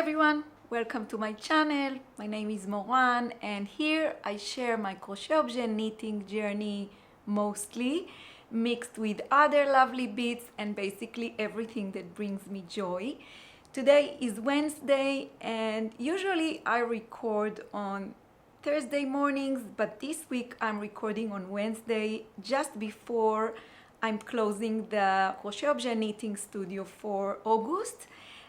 everyone, welcome to my channel. My name is Moran and here I share my CrochetObjet knitting journey mostly, mixed with other lovely bits and basically everything that brings me joy. Today is Wednesday and usually I record on Thursday mornings, but this week I'm recording on Wednesday just before I'm closing the CrochetObjet knitting studio for August.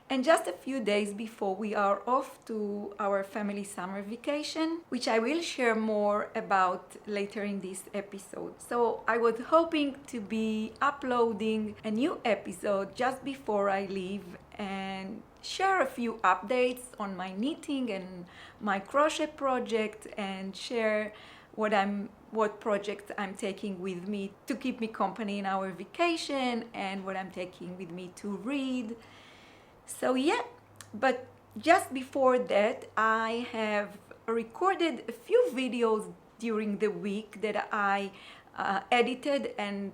And just a few days before we are off to our family summer vacation, which I will share more about later in this episode. So I was hoping to be uploading a new episode just before I leave and share a few updates on my knitting and my crochet project and share what projects I'm taking with me to keep me company in our vacation and what I'm taking with me to read. So yeah, but just before that, I have recorded a few videos during the week that I edited, and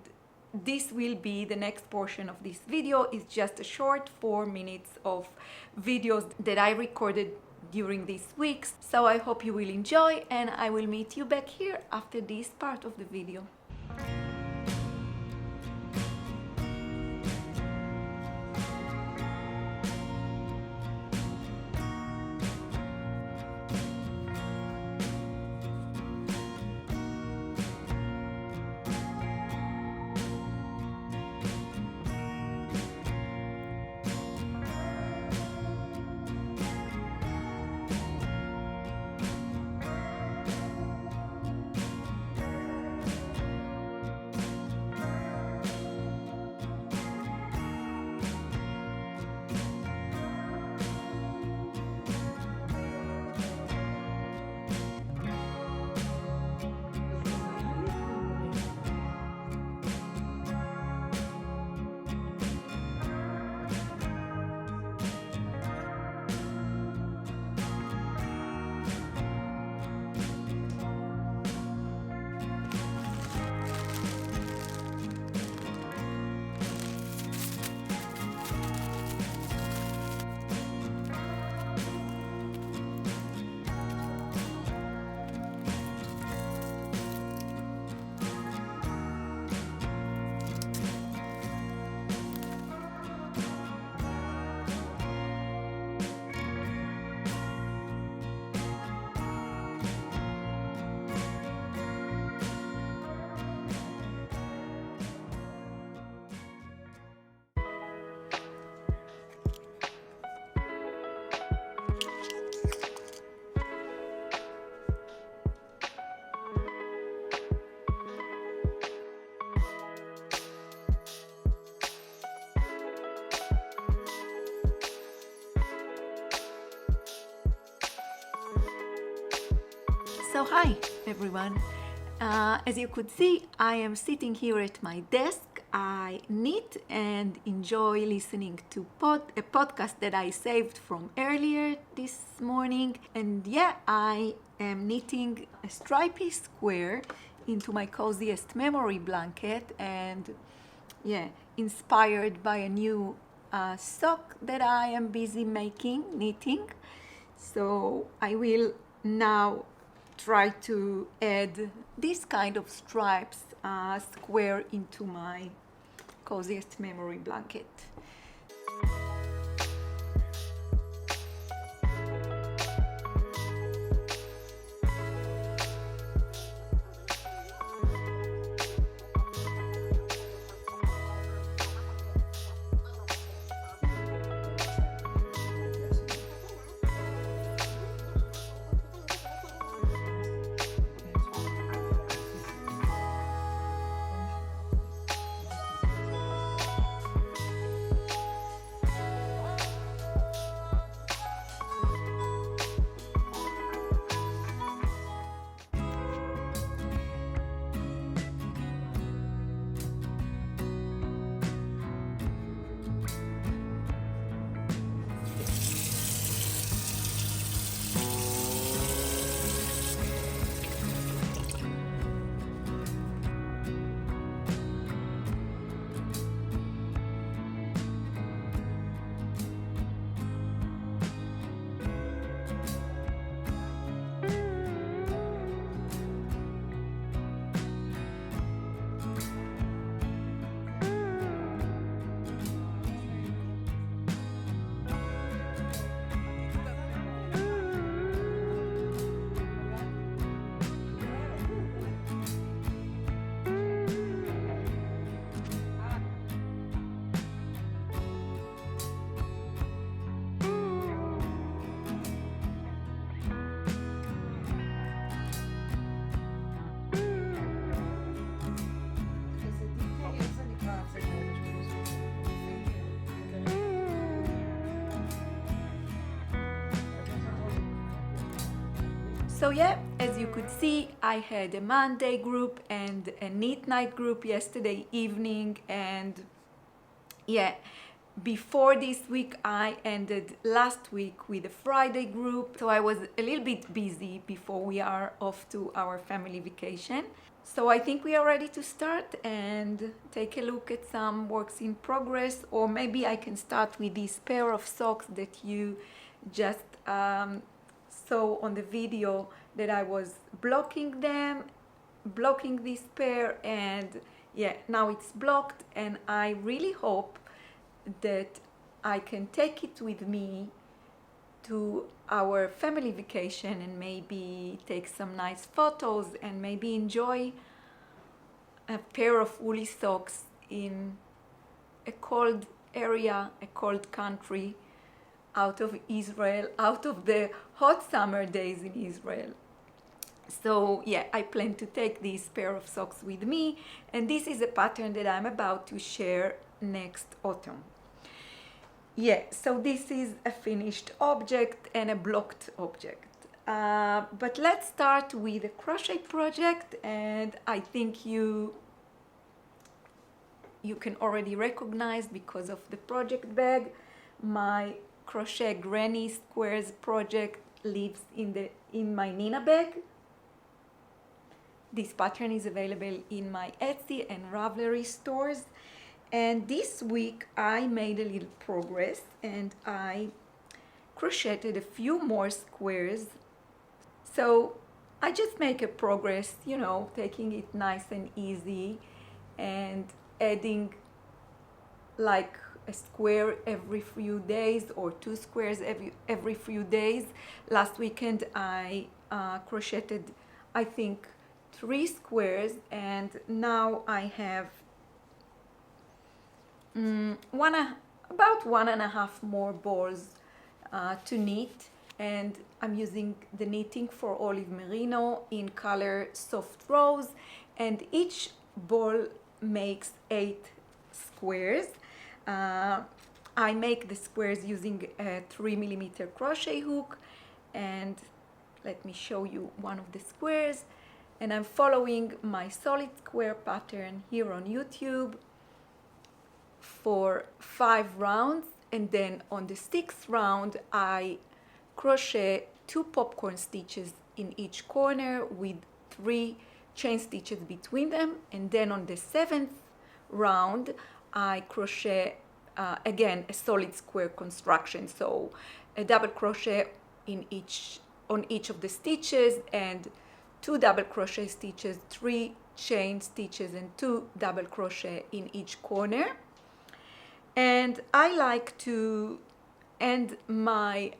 this will be the next portion of this video. It's just a short 4 minutes of videos that I recorded during these weeks. So I hope you will enjoy, and I will meet you back here after this part of the video. So hi everyone, as you could see, I am sitting here at my desk. I knit and enjoy listening to a podcast that I saved from earlier this morning. And yeah, I am knitting a stripy square into my Coziest memory blanket, and yeah, inspired by a new sock that I am busy knitting. So I will now try to add this kind of stripes square into my Coziest memory blanket. So yeah, as you could see, I had a Monday group and a knit night group yesterday evening, and yeah, before this week I ended last week with a Friday group, so I was a little bit busy before we are off to our family vacation. So I think we are ready to start and take a look at some works in progress, or maybe I can start with this pair of socks that you just saw on the video, that I was blocking this pair, and yeah, now it's blocked, and I really hope that I can take it with me to our family vacation and maybe take some nice photos and maybe enjoy a pair of woolly socks in a cold area, a cold country, out of Israel, out of the hot summer days in Israel. So yeah, I plan to take this pair of socks with me, and this is a pattern that I'm about to share next autumn. Yeah, so this is a finished object and a blocked object. But let's start with a crochet project, and I think you can already recognize, because of the project bag, my crochet granny squares project lives in my Nina bag. This pattern is available in my Etsy and Ravelry stores. And this week I made a little progress and I crocheted a few more squares. So I just make a progress, you know, taking it nice and easy and adding like a square every few days or 2 squares every few days. Last weekend I crocheted, I think, 3 squares, and now I have about 1.5 more balls to knit, and I'm using the Knitting for Olive Merino in color Soft Rose, and each ball makes 8 squares. I make the squares using a 3mm crochet hook, and let me show you one of the squares. And I'm following my solid square pattern here on YouTube for 5 rounds, and then on the 6th round I crochet 2 popcorn stitches in each corner with 3 chain stitches between them, and then on the 7th round I crochet again a solid square construction, so a double crochet on each of the stitches, and 2 double crochet stitches, 3 chain stitches, and 2 double crochet in each corner. And I like to end my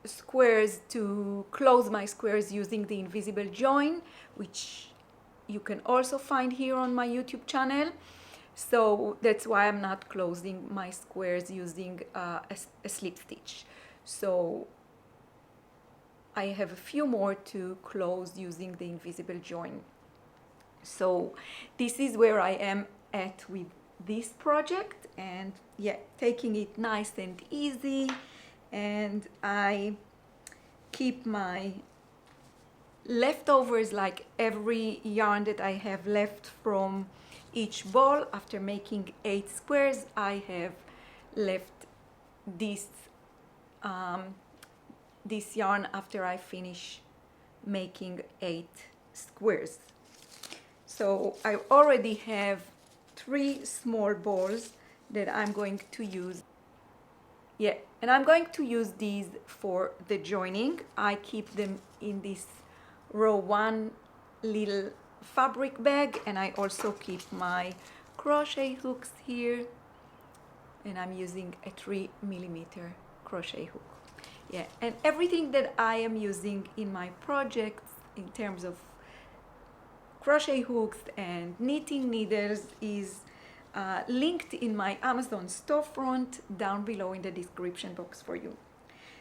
squares, to close my squares using the invisible join, which you can also find here on my YouTube channel. So that's why I'm not closing my squares using a slip stitch. So I have a few more to close using the invisible join. So this is where I am at with this project, and yeah, taking it nice and easy, and I keep my leftovers, like every yarn that I have left from each ball. After making 8 squares, I have left this yarn after I finish making 8 squares. So I already have 3 small balls that I'm going to use. Yeah, and I'm going to use these for the joining. I keep them in this row 1 little fabric bag, and I also keep my crochet hooks here, and I'm using a 3mm crochet hook. Yeah, and everything that I am using in my projects in terms of crochet hooks and knitting needles is linked in my Amazon storefront down below in the description box for you.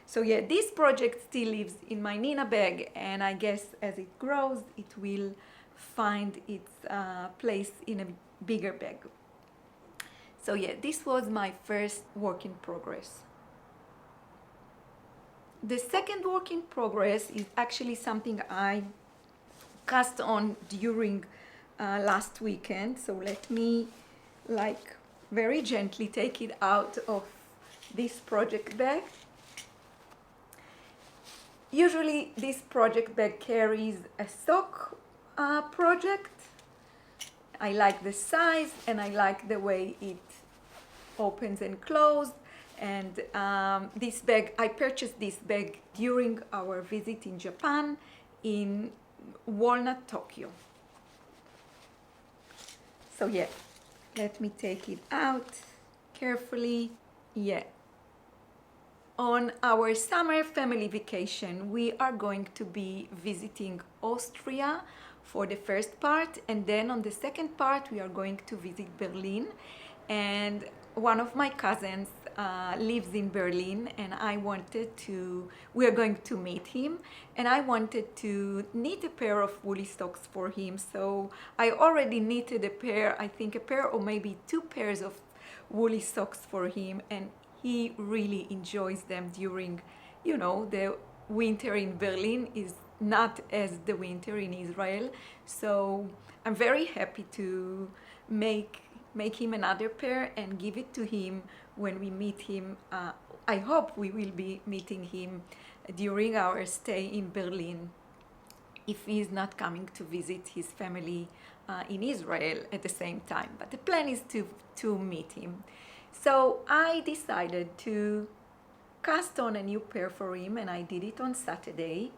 So yeah, this project still lives in my Nina bag, and I guess as it grows it will find its place in a bigger bag. So yeah, this was my first work in progress. The second work in progress is actually something I cast on during last weekend. So let me like very gently take it out of this project bag. Usually this project bag carries a sock project. I like the size and I like the way it opens and closes. And this bag, I purchased this bag during our visit in Japan in Walnut, Tokyo. So yeah, let me take it out carefully. Yeah. On our summer family vacation, we are going to be visiting Austria for the first part, and then on the second part we are going to visit Berlin. And one of my cousins lives in Berlin, and we are going to meet him, and I wanted to knit a pair of woolly socks for him. So I already knitted a pair, I think a pair or maybe 2 pairs of woolly socks for him, and he really enjoys them during, the winter in Berlin is not as the winter in Israel. So I'm very happy to make him another pair and give it to him when we meet him. I hope we will be meeting him during our stay in Berlin, if he is not coming to visit his family in Israel at the same time. But the plan is to meet him. So I decided to cast on a new pair for him, and I did it on Saturday.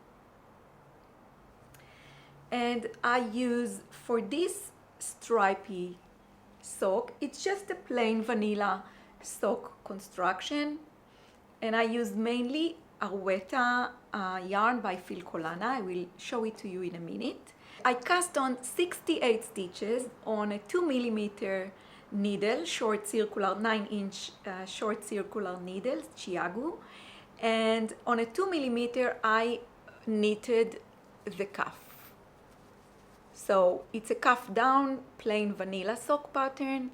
And I use, for this stripy sock, it's just a plain vanilla sock construction, and I use mainly Arweta yarn by Filcolana. I will show it to you in a minute. I cast on 68 stitches on a 2mm needle, short circular, 9-inch short circular needle, Chiagu, and on a 2mm I knitted the cuff. So it's a cuff down, plain vanilla sock pattern,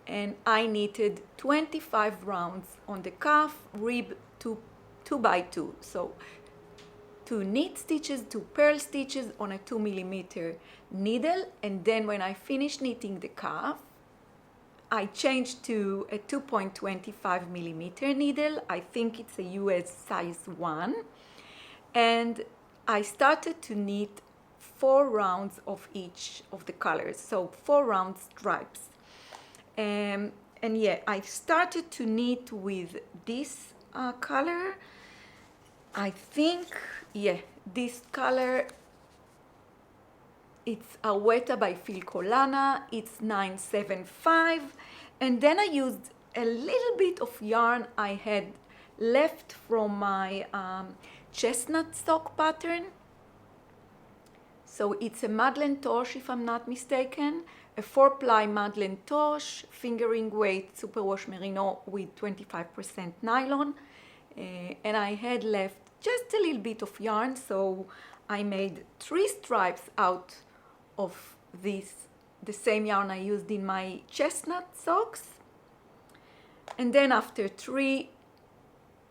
and I knitted 25 rounds on the cuff, rib 2 by 2. So 2 knit stitches, 2 purl stitches on a 2mm needle, and then when I finished knitting the cuff, I changed to a 2.25mm needle. I think it's a US size 1, and I started to knit 4 rounds of each of the colors, so 4 round stripes. And yeah, I started to knit with this color. I think, yeah, this color, it's Arweta by Filcolana, it's 975, and then I used a little bit of yarn I had left from my Chestnut sock pattern. So it's a Madeleine Toche, if I'm not mistaken, a 4-ply Madeleine Toche, fingering weight superwash merino with 25% nylon, and I had left just a little bit of yarn, so I made 3 stripes out of this, the same yarn I used in my Chestnut socks. And then after 3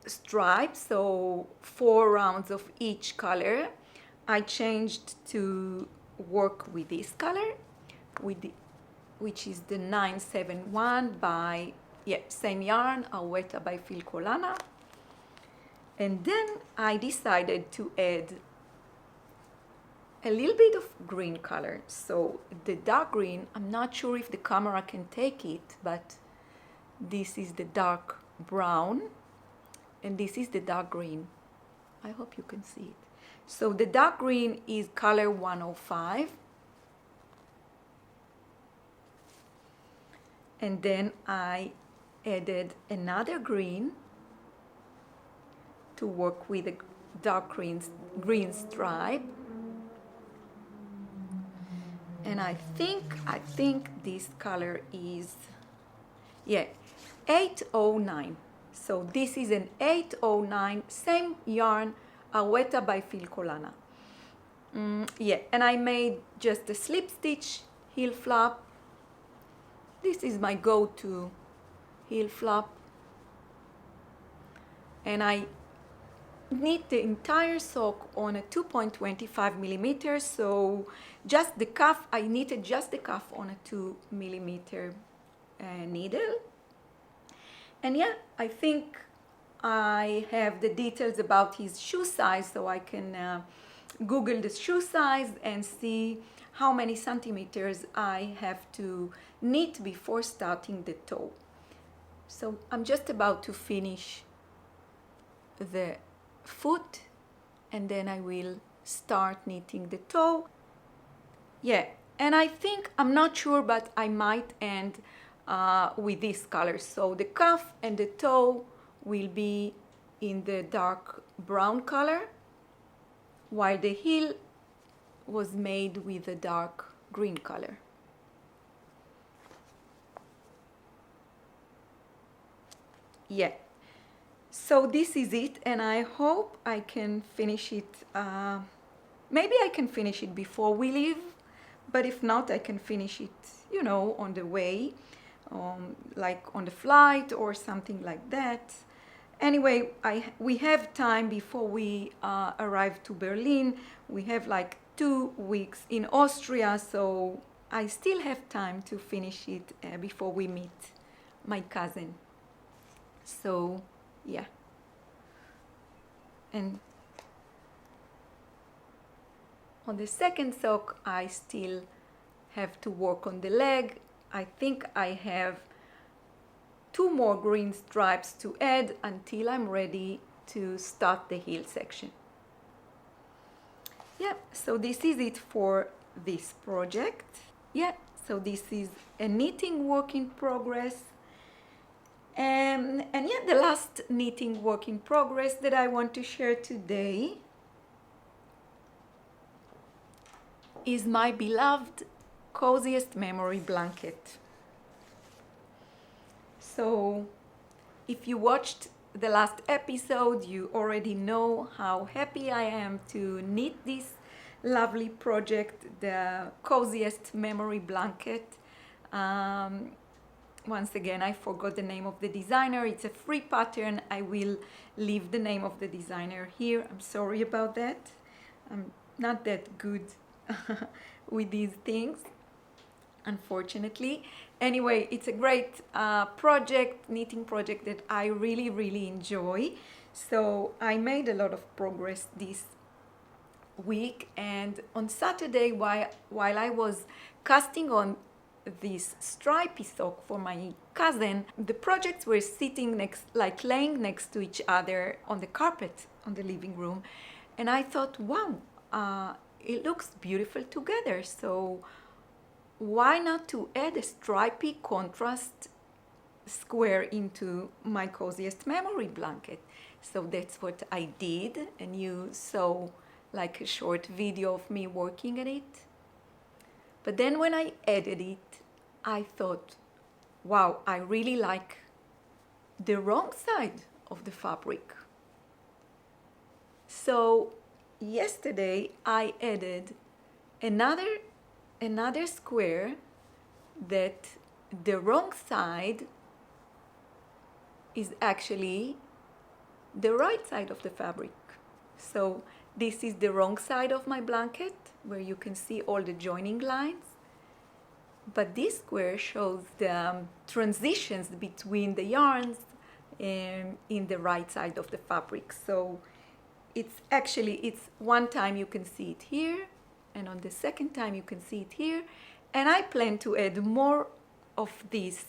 stripes, so 4 rounds of each color, I changed to work with this color, which is the 971 by, same yarn, Arweta by Filcolana. And then I decided to add a little bit of green color. So the dark green, I'm not sure if the camera can take it, but this is the dark brown, and this is the dark green. I hope you can see it. So the dark green is color 105. And then I added another green to work with a dark green stripe. And I think this color is, 809. So this is an 809, same yarn, Arweta by Filcolana. And I made just a slip stitch heel flap. This is my go-to heel flap. And I knit the entire sock on a 2.25 millimeters. So just the cuff, I knitted just the cuff on a 2 millimeter needle. And yeah, I think I have the details about his shoe size, so I can Google the shoe size and see how many centimeters I have to knit before starting the toe. So I'm just about to finish the foot and then I will start knitting the toe. Yeah, and I think, I'm not sure, but I might end with this color. So the cuff and the toe will be in the dark brown color, while the heel was made with a dark green color. Yeah, so this is it, and I hope I can finish it. Maybe I can finish it before we leave, but if not, I can finish it, you know, on the way, like on the flight or something like that. Anyway, we have time before we arrive to Berlin. We have like 2 weeks in Austria, so I still have time to finish it before we meet my cousin. So yeah, and on the second sock I still have to work on the leg. I think I have 2 more green stripes to add until I'm ready to start the heel section. Yeah, so this is it for this project. Yeah, so this is a knitting work in progress. And yeah, the last knitting work in progress that I want to share today is my beloved Coziest memory blanket. So if you watched the last episode, you already know how happy I am to knit this lovely project, the Coziest memory blanket. Once again, I forgot the name of the designer. It's a free pattern. I will leave the name of the designer here. I'm sorry about that. I'm not that good with these things, unfortunately. Anyway, it's a great knitting project that I really, really enjoy. So I made a lot of progress this week, and on Saturday, while I was casting on this stripy sock for my cousin, the projects were sitting laying next to each other on the carpet on the living room, and I thought, wow, it looks beautiful together. So why not to add a stripy contrast square into my Coziest memory blanket? So that's what I did, and you saw like a short video of me working at it. But then when I added it, I thought, wow, I really like the wrong side of the fabric. So yesterday I added another square that the wrong side is actually the right side of the fabric. So this is the wrong side of my blanket, where you can see all the joining lines. But this square shows the transitions between the yarns in the right side of the fabric. So it's one time you can see it here, and on the second time you can see it here. And I plan to add more of these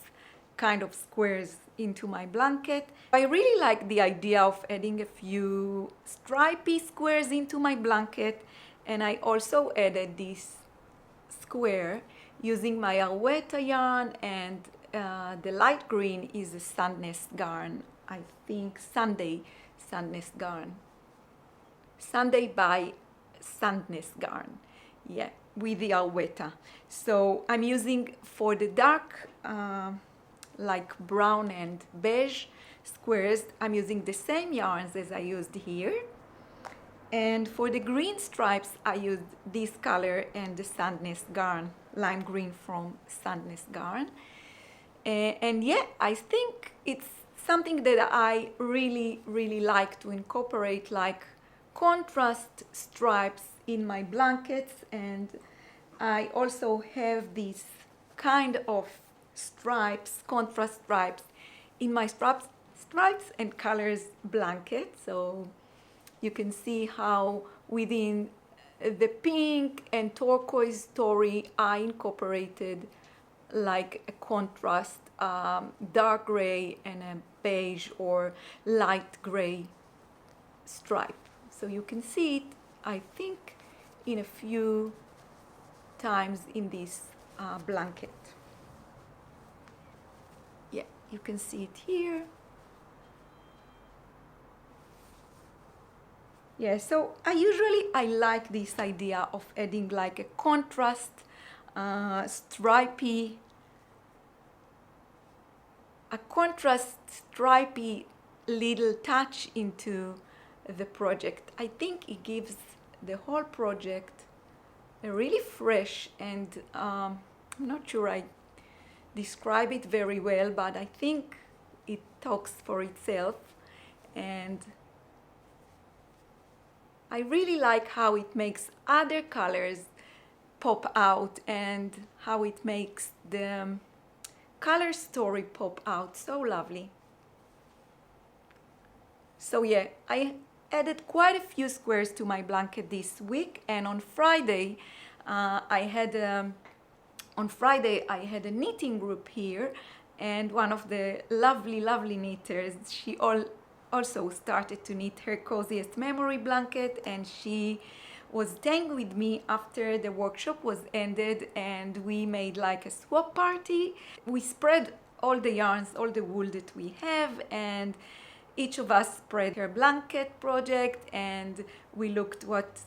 kind of squares into my blanket. I really like the idea of adding a few stripy squares into my blanket, and I also added this square using my Arwetta yarn, and the light green is a Sandnes yarn. I think Sunday yarn. Sunday by Sandnes yarn. Yeah, with the Arwetta. So I'm using, for the dark like brown and beige squares, I'm using the same yarns as I used here. And for the green stripes, I used this color and the Sandnes yarn, lime green from Sandnes yarn. And yeah, I think it's something that I really like to incorporate, like contrast stripes in my blankets, and I also have this kind of stripes, contrast stripes, in my stripes and colors blanket. So you can see how within the pink and turquoise story I incorporated like a contrast, dark gray and a beige or light gray stripe. So you can see it, I think, in a few times in this blanket. Yeah, you can see it here. Yeah, so I like this idea of adding like a contrast, stripy little touch into the project. I think it gives the whole project a really fresh and I'm not sure I describe it very well, but I think it talks for itself. And I really like how it makes other colors pop out and how it makes the color story pop out. So lovely. So yeah, I added quite a few squares to my blanket this week, and on Friday I had a knitting group here, and one of the lovely knitters, she also started to knit her Coziest memory blanket, and she was staying with me after the workshop was ended, and we made like a swap party. We spread all the yarns, all the wool that we have, and each of us spread her blanket project, and we looked what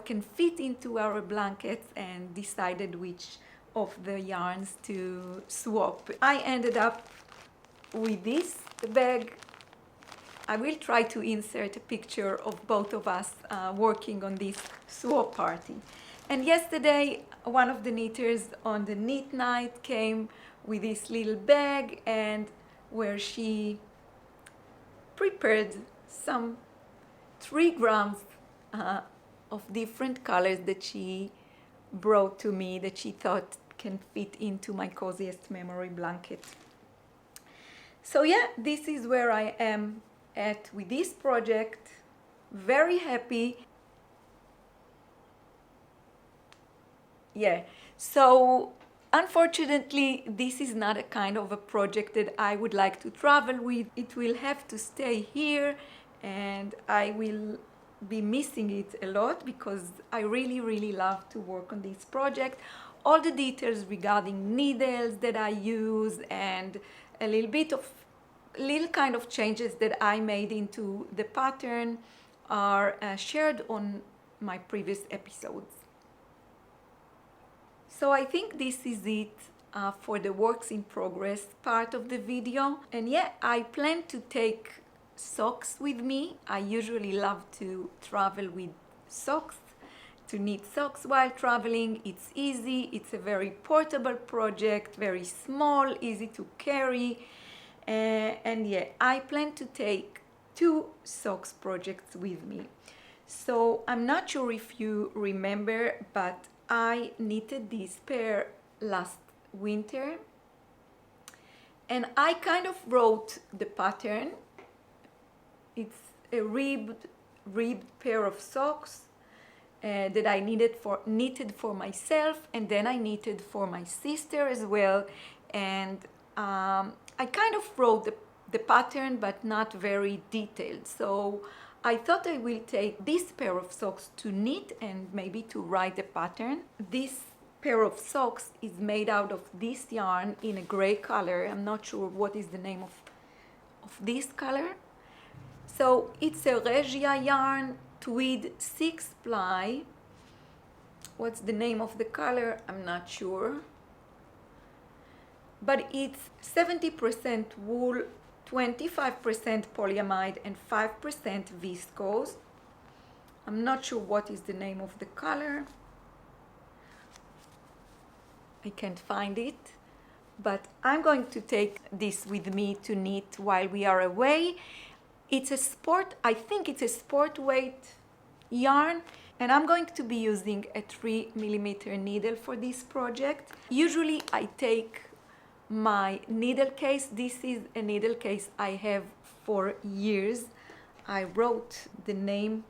can fit into our blankets and decided which of the yarns to swap. I ended up with this bag. I will try to insert a picture of both of us working on this swap party. And yesterday, one of the knitters on the knit night came with this little bag, and where she prepared some 3 grams of different colors that she brought to me that she thought can fit into my Coziest memory blanket. So yeah, this is where I am at with this project. Very happy. Yeah, so unfortunately this is not a kind of a project that I would like to travel with. It will have to stay here, and I will be missing it a lot because I really love to work on this project. All the details regarding needles that I use and a little kind of changes that I made into the pattern are shared on my previous episodes. So I think this is it for the works in progress part of the video. And yeah, I plan to take socks with me. I usually love to travel with socks, to knit socks while traveling. It's easy, it's a very portable project, very small, easy to carry. And yeah, I plan to take 2 socks projects with me. So I'm not sure if you remember, but I knitted this pair last winter, and I kind of wrote the pattern. It's a ribbed pair of socks that I knitted for myself, and then I knitted for my sister as well. And I kind of wrote the pattern, but not very detailed. So I thought I will take this pair of socks to knit and maybe to write the pattern. This pair of socks is made out of this yarn in a gray color. I'm not sure what is the name of this color. So it's a Regia yarn, tweed 6-ply. What's the name of the color? I'm not sure. But it's 70% wool, 25% polyamide and 5% viscose. I'm not sure what is the name of the color. I can't find it. but I'm going to take this with me to knit while we are away. It's a sport, I think it's a sport weight yarn, and I'm going to be using a 3mm needle for this project. Usually I take my needle case. This is a needle case I have for years. I wrote the name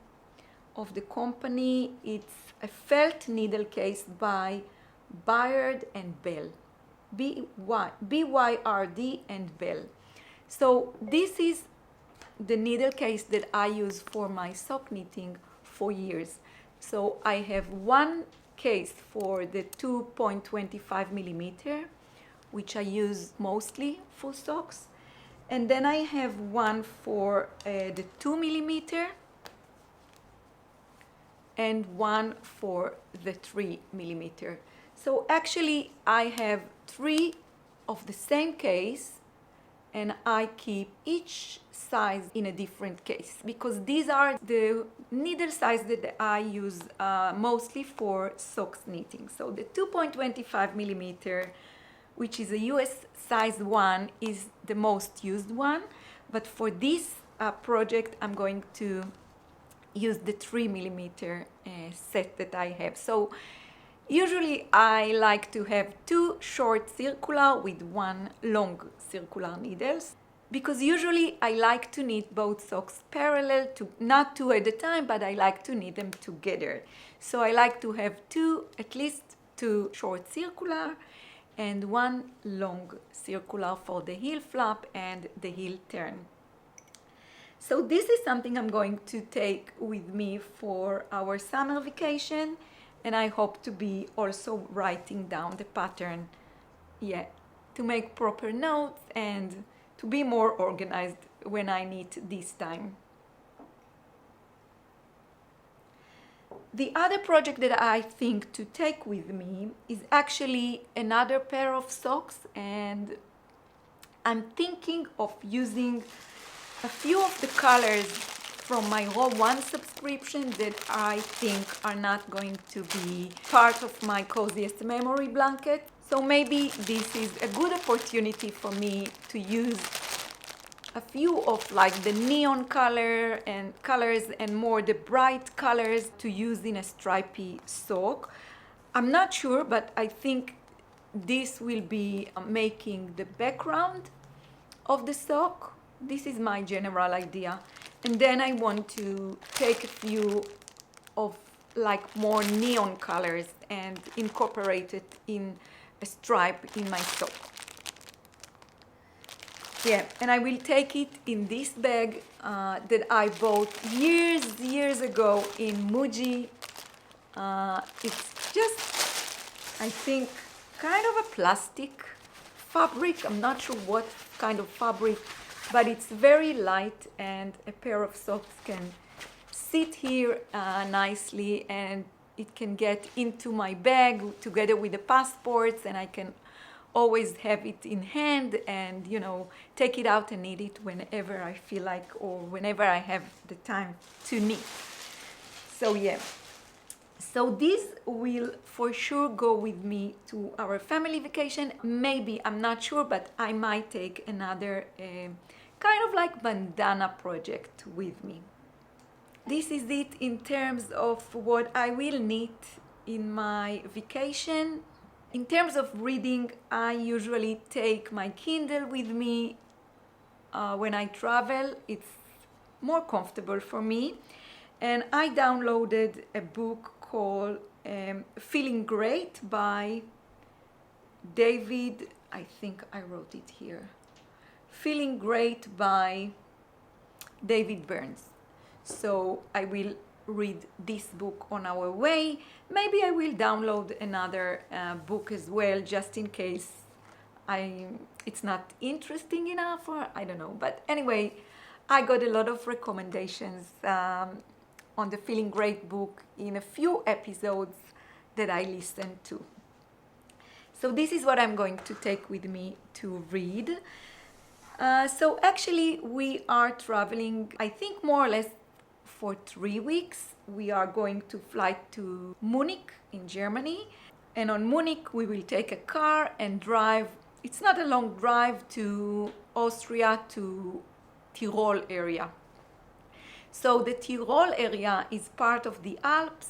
of the company. It's a felt needle case by Byard and Bell. BYRD and Bell. So this is the needle case that I use for my sock knitting for years. So I have one case for the 2.25mm, which I use mostly for socks. And then I have one for the 2mm and one for the 3mm. So actually I have 3 of the same case, and I keep each size in a different case because these are the needle size that I use mostly for socks knitting. So the 2.25mm, which is a US size 1, is the most used one, but for this project I'm going to use the 3mm set that I have. So usually I like to have 2 short circular with 1 long circular needles, because usually I like to knit both socks parallel, to not 2 at a time, but I like to knit them together. So I like to have at least 2 short circular and 1 long circular for the heel flap and the heel turn. So this is something I'm going to take with me for our summer vacation, and I hope to be also writing down the pattern, to make proper notes and to be more organized when I knit this time. The other project that I think to take with me is actually another pair of socks, and I'm thinking of using a few of the colors from my Row 1 subscription that I think are not going to be part of my Coziest memory blanket. So maybe this is a good opportunity for me to use a few of like the neon colors and more the bright colors to use in a stripy sock. I'm not sure, but I think this will be making the background of the sock. This is my general idea. And then I want to take a few of like more neon colors and incorporate it in a stripe in my sock. And I will take it in this bag that I bought years ago in Muji. It's just, I think, kind of a plastic fabric. I'm not sure what kind of fabric, but it's very light, and a pair of socks can sit here nicely, and it can get into my bag together with the passports, and I can always have it in hand and, take it out and knit it whenever I feel like or whenever I have the time to knit. So this will for sure go with me to our family vacation. Maybe, I'm not sure, but I might take another kind of like bandana project with me. This is it in terms of what I will knit in my vacation. In terms of reading, I usually take my Kindle with me when I travel. It's more comfortable for me. And I downloaded a book called Feeling Great by David, I think I wrote it here. Feeling Great by David Burns. So I will read this book on our way. Maybe I will download another book as well, just in case it's not interesting enough, or I don't know. But anyway, I got a lot of recommendations on the Feeling Great book in a few episodes that I listened to. So this is what I'm going to take with me to read. So actually we are traveling, I think more or less for 3 weeks. We are going to fly to Munich in Germany, and on Munich we will take a car and drive it's not a long drive to Austria, to Tyrol area. So the Tyrol area is part of the Alps,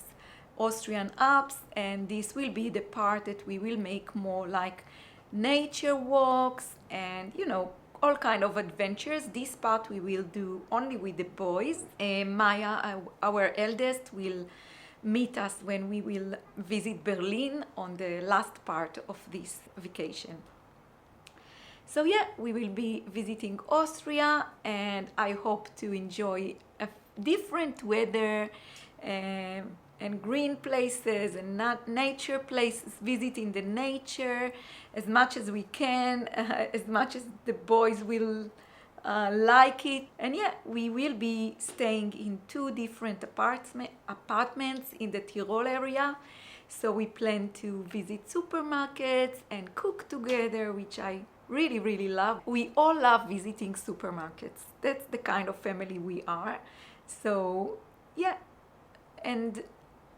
Austrian Alps, and this will be the part that we will make more like nature walks and, you know, all kind of adventures. This part we will do only with the boys. Maya, our eldest, will meet us when we will visit Berlin on the last part of this vacation. So yeah, we will be visiting Austria, and I hope to enjoy a different weather and green places and not nature places, visiting the nature as much as we can, as much as the boys will like it. And yeah, we will be staying in 2 different apartments in the Tyrol area. So we plan to visit supermarkets and cook together, which I really love. We all love visiting supermarkets. That's the kind of family we are. So yeah, and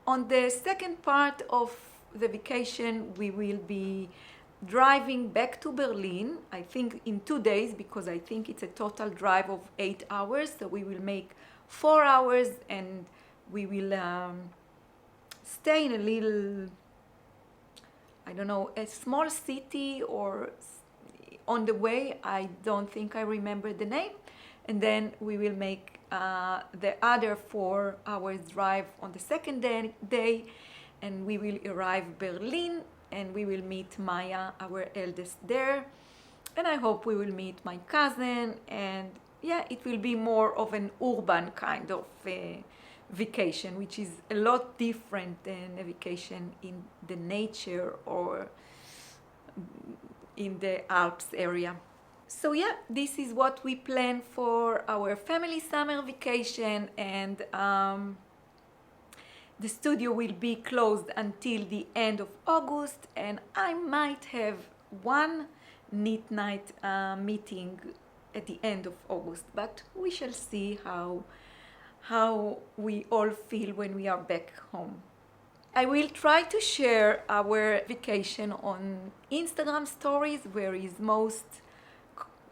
on the second part of the vacation, we will be driving back to Berlin, I think in 2 days, because I think it's a total drive of 8 hours. So we will make 4 hours, and we will stay in a little, I don't know, a small city or on the way. I don't think I remember the name. And then we will make the other 4 hours drive on the second day, and we will arrive Berlin, and we will meet Maya, our eldest, there. And I hope we will meet my cousin, and yeah, it will be more of an urban kind of vacation, which is a lot different than a vacation in the nature or in the Alps area. So yeah, this is what we plan for our family summer vacation, and the studio will be closed until the end of August, and I might have one knit night meeting at the end of August, but we shall see how we all feel when we are back home. I will try to share our vacation on Instagram stories, where is most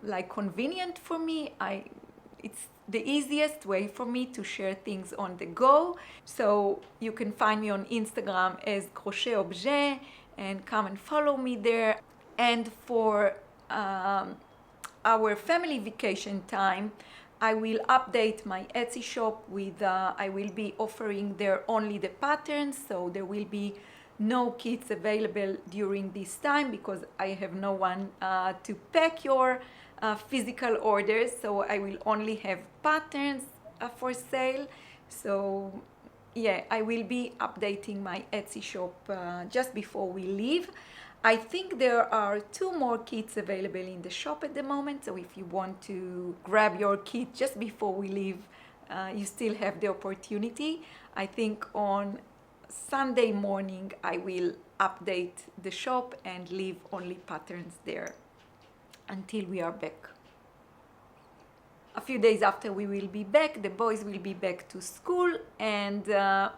like convenient for me. It's the easiest way for me to share things on the go. So you can find me on Instagram as CrochetObjet and come and follow me there. And for our family vacation time, I will update my Etsy shop with, I will be offering there only the patterns, so there will be no kits available during this time because I have no one to pack your physical orders, so I will only have patterns for sale. So yeah, I will be updating my Etsy shop just before we leave. I think there are 2 more kits available in the shop at the moment, so if you want to grab your kit just before we leave, you still have the opportunity. I think on Sunday morning I will update the shop and leave only patterns there until we are back. A few days after we will be back, the boys will be back to school, and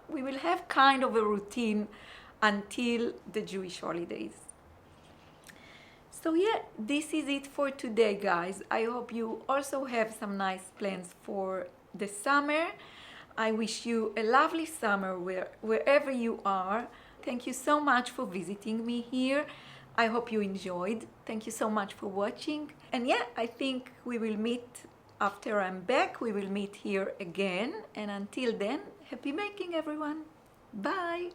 we will have kind of a routine until the Jewish holidays. So yeah, this is it for today, guys. I hope you also have some nice plans for the summer. I wish you a lovely summer wherever you are. Thank you so much for visiting me here. I hope you enjoyed. Thank you so much for watching. And yeah, I think we will meet after I'm back. We will meet here again. And until then, happy making, everyone. Bye.